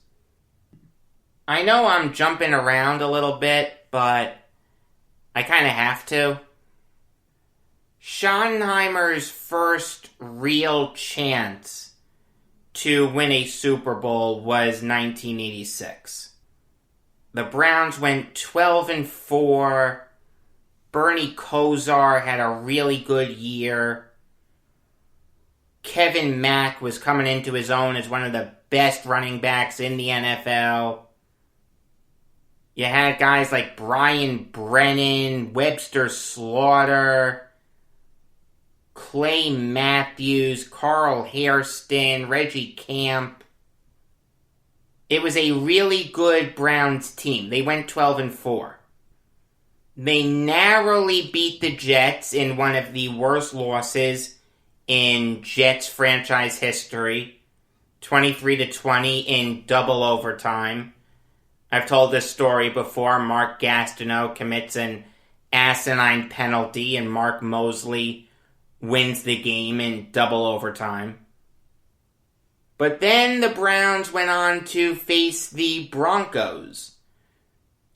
I know I'm jumping around a little bit, but I kind of have to. Schottenheimer's first real chance to win a Super Bowl was 1986. The Browns went 12-4. Bernie Kosar had a really good year. Kevin Mack was coming into his own as one of the best running backs in the NFL. You had guys like Brian Brennan, Webster Slaughter, Clay Matthews, Carl Hairston, Reggie Camp. It was a really good Browns team. They went 12-4. They narrowly beat the Jets in one of the worst losses in Jets franchise history, 23-20 in double overtime. I've told this story before. Mark Gastineau commits an asinine penalty and Mark Mosley wins the game in double overtime. But then the Browns went on to face the Broncos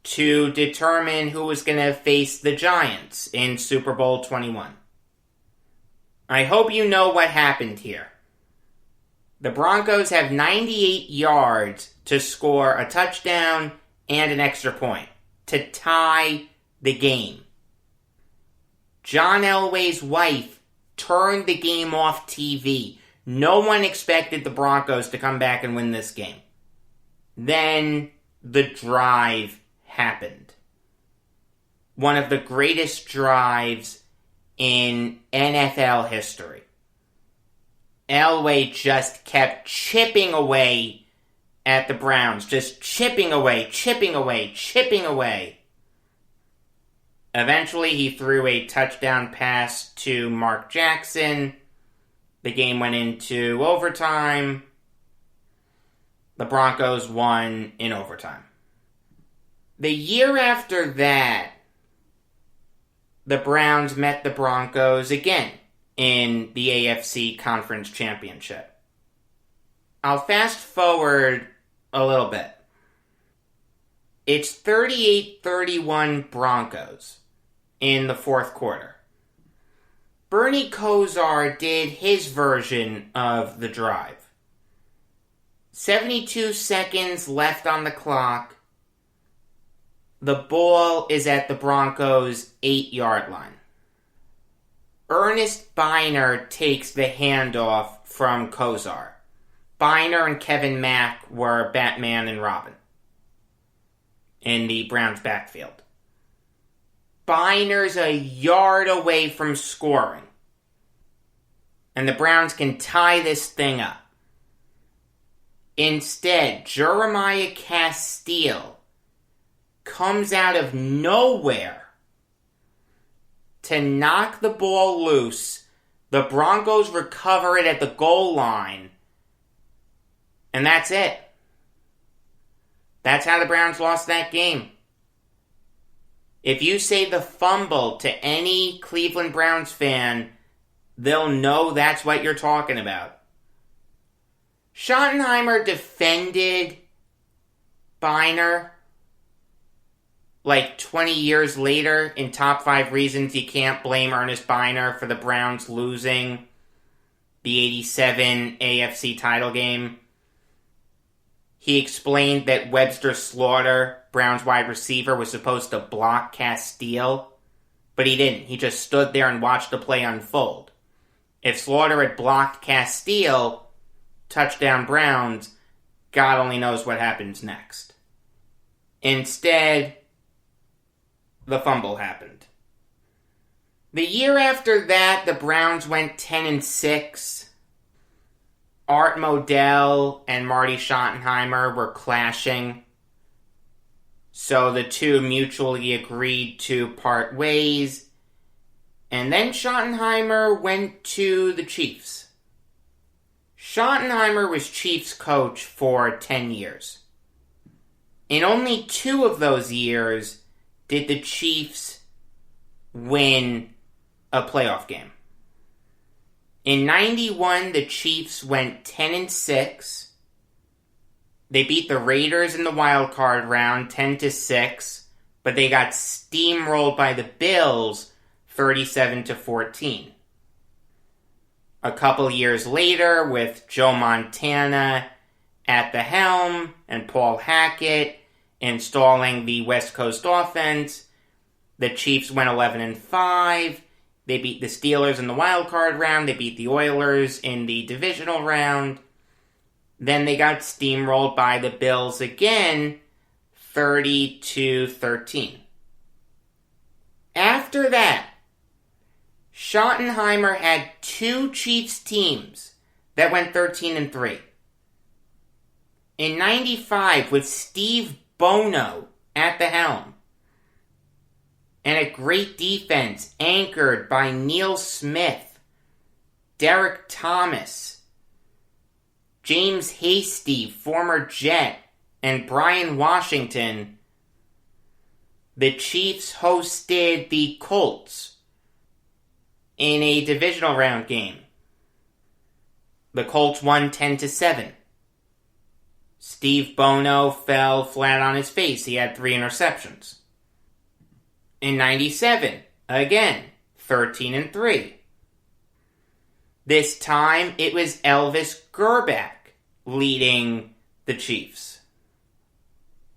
to determine who was going to face the Giants in Super Bowl 21. I hope you know what happened here. The Broncos have 98 yards to score a touchdown and an extra point to tie the game. John Elway's wife turned the game off TV. No one expected the Broncos to come back and win this game. Then the drive happened. One of the greatest drives in NFL history. Elway just kept chipping away at the Browns. Just chipping away, chipping away, chipping away. Eventually, he threw a touchdown pass to Mark Jackson. The game went into overtime. The Broncos won in overtime. The year after that, the Browns met the Broncos again in the AFC Conference Championship. I'll fast forward a little bit. It's 38-31 Broncos in the fourth quarter. Bernie Kosar did his version of the drive. 72 seconds left on the clock. The ball is at the Broncos' 8-yard line. Ernest Biner takes the handoff from Kosar. Biner and Kevin Mack were Batman and Robin in the Browns' backfield. Biner's a yard away from scoring. And the Browns can tie this thing up. Instead, Jeremiah Castile comes out of nowhere to knock the ball loose. The Broncos recover it at the goal line. And that's it. That's how the Browns lost that game. If you say the fumble to any Cleveland Browns fan, they'll know that's what you're talking about. Schottenheimer defended Biner like 20 years later in Top 5 Reasons You Can't Blame Ernest Biner for the Browns losing the 87 AFC title game. He explained that Webster Slaughter, Browns wide receiver, was supposed to block Castile, but he didn't. He just stood there and watched the play unfold. If Slaughter had blocked Castile, touchdown Browns, God only knows what happens next. Instead, the fumble happened. The year after that, the Browns went 10-6. Art Modell and Marty Schottenheimer were clashing, so the two mutually agreed to part ways, and then Schottenheimer went to the Chiefs. Schottenheimer was Chiefs coach for 10 years. In only 2 of those years did the Chiefs win a playoff game. In 91, the Chiefs went 10-6. They beat the Raiders in the wild card round 10-6, but they got steamrolled by the Bills 37-14. A couple years later, with Joe Montana at the helm and Paul Hackett installing the West Coast offense, the Chiefs went 11-5. They beat the Steelers in the wild card round. They beat the Oilers in the divisional round. Then they got steamrolled by the Bills again, 30-13. After that, Schottenheimer had 2 Chiefs teams that went 13-3. In 95, with Steve Bono at the helm, and a great defense anchored by Neil Smith, Derek Thomas, James Hasty, former Jet, and Brian Washington, the Chiefs hosted the Colts in a divisional round game. The Colts won 10-7. Steve Bono fell flat on his face. He had 3 interceptions. In 97, again, 13-3. This time, it was Elvis Grbac leading the Chiefs.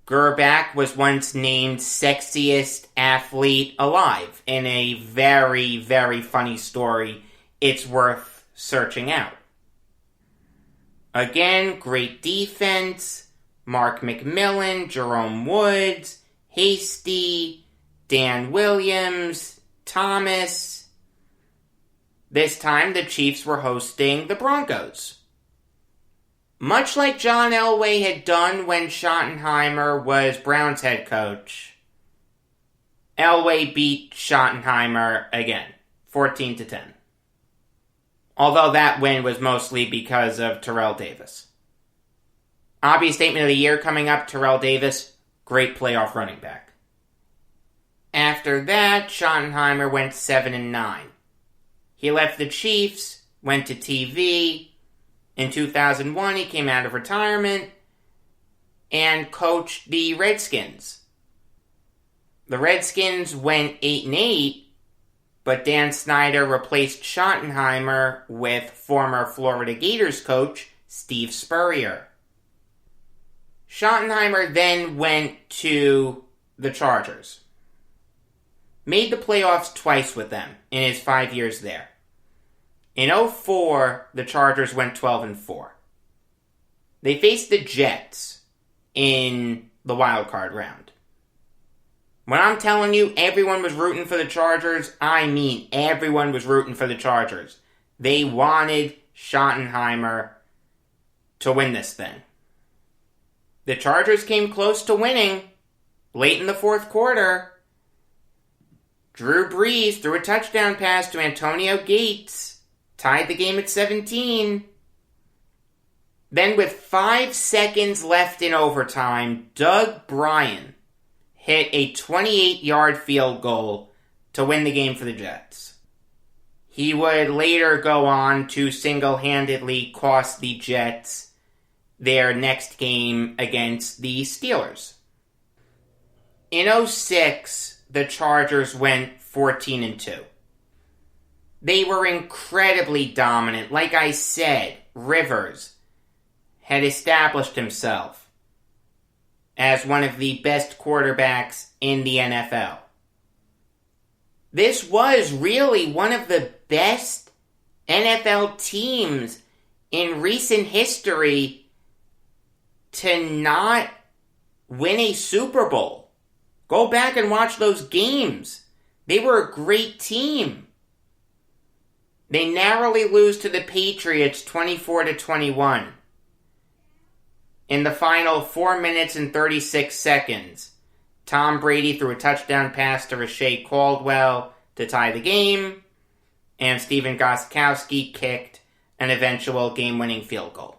Grbac was once named sexiest athlete alive in a very, very funny story. It's worth searching out. Again, great defense. Mark McMillan, Jerome Woods, Hasty, Dan Williams, Thomas. This time, the Chiefs were hosting the Broncos. Much like John Elway had done when Schottenheimer was Browns head coach, Elway beat Schottenheimer again, 14-10. Although that win was mostly because of Terrell Davis. Obvious statement of the year coming up, Terrell Davis, great playoff running back. After that, Schottenheimer went 7-9. He left the Chiefs, went to TV. In 2001, he came out of retirement and coached the Redskins. The Redskins went 8-8, but Dan Snyder replaced Schottenheimer with former Florida Gators coach Steve Spurrier. Schottenheimer then went to the Chargers. Made the playoffs twice with them in his 5 years there. In 2004, the Chargers went 12-4. They faced the Jets in the wild card round. When I'm telling you everyone was rooting for the Chargers, I mean everyone was rooting for the Chargers. They wanted Schottenheimer to win this thing. The Chargers came close to winning late in the fourth quarter. Drew Brees threw a touchdown pass to Antonio Gates, tied the game at 17. Then with 5 seconds left in overtime, Doug Bryan hit a 28-yard field goal to win the game for the Jets. He would later go on to single-handedly cost the Jets their next game against the Steelers. In 2006, the Chargers went 14-2. They were incredibly dominant. Like I said, Rivers had established himself as one of the best quarterbacks in the NFL. This was really one of the best NFL teams in recent history to not win a Super Bowl. Go back and watch those games. They were a great team. They narrowly lose to the Patriots 24-21. In the final 4 minutes and 36 seconds, Tom Brady threw a touchdown pass to Rashae Caldwell to tie the game, and Stephen Gostkowski kicked an eventual game-winning field goal.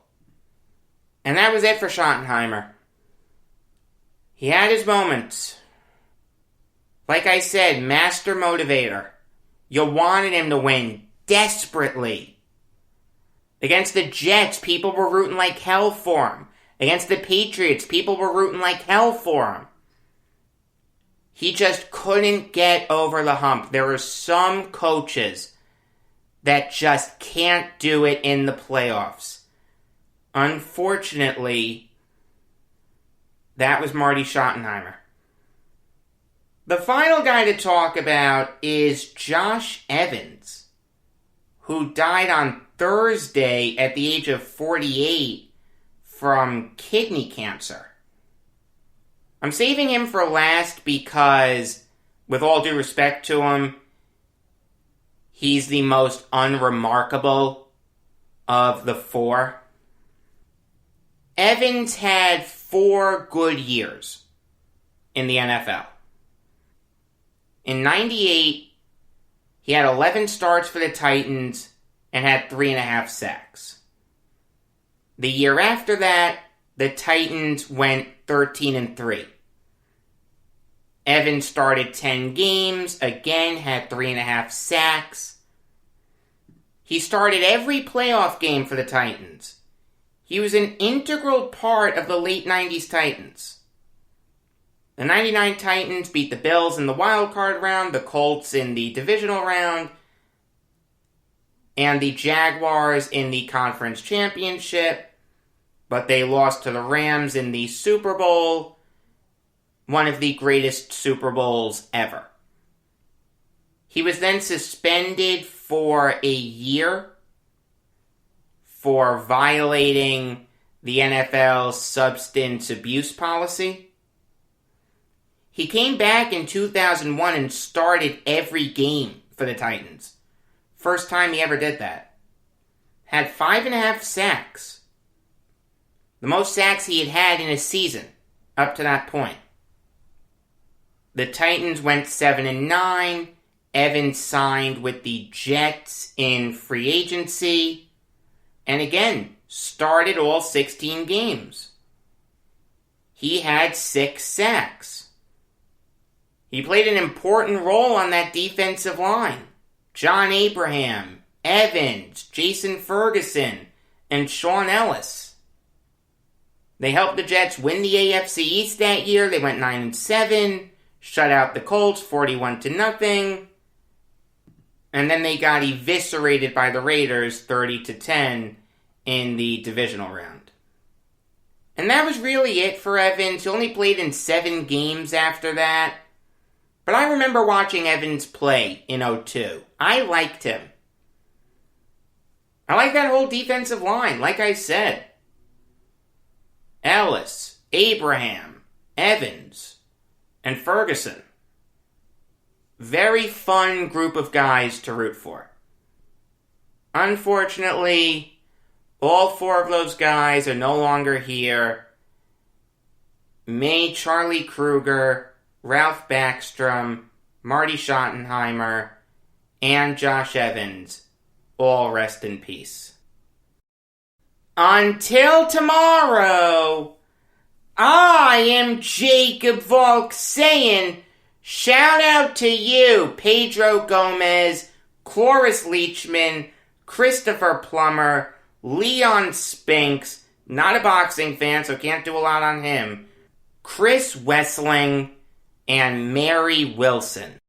And that was it for Schottenheimer. He had his moments. Like I said, master motivator. You wanted him to win desperately. Against the Jets, people were rooting like hell for him. Against the Patriots, people were rooting like hell for him. He just couldn't get over the hump. There are some coaches that just can't do it in the playoffs. Unfortunately, that was Marty Schottenheimer. The final guy to talk about is Josh Evans, who died on Thursday at the age of 48 from kidney cancer. I'm saving him for last because, with all due respect to him, he's the most unremarkable of the four. Evans had 4 good years in the NFL. In 98, he had 11 starts for the Titans and had 3.5 sacks. The year after that, the Titans went 13-3. Evans started 10 games, again had 3.5 sacks. He started every playoff game for the Titans. He was an integral part of the late 90s Titans. The 99 Titans beat the Bills in the wild card round, the Colts in the divisional round, and the Jaguars in the conference championship, but they lost to the Rams in the Super Bowl, one of the greatest Super Bowls ever. He was then suspended for a year for violating the NFL's substance abuse policy. He came back in 2001 and started every game for the Titans. First time he ever did that. Had 5.5 sacks. The most sacks he had had in a season up to that point. The Titans went 7-9. Evans signed with the Jets in free agency. And again, started all 16 games. He had 6 sacks. He played an important role on that defensive line. John Abraham, Evans, Jason Ferguson, and Sean Ellis. They helped the Jets win the AFC East that year. They went 9-7, shut out the Colts 41-0. And then they got eviscerated by the Raiders 30-10 in the divisional round. And that was really it for Evans. He only played in 7 games after that. But I remember watching Evans play in 2002. I liked him. I like that whole defensive line, like I said. Ellis, Abraham, Evans, and Ferguson. Very fun group of guys to root for. Unfortunately, all 4 of those guys are no longer here. May Charlie Kruger, Ralph Backstrom, Marty Schottenheimer, and Josh Evans all rest in peace. Until tomorrow, I am Jacob Valk saying, shout out to you, Pedro Gomez, Cloris Leachman, Christopher Plummer, Leon Spinks, not a boxing fan, so can't do a lot on him, Chris Wessling, and Mary Wilson.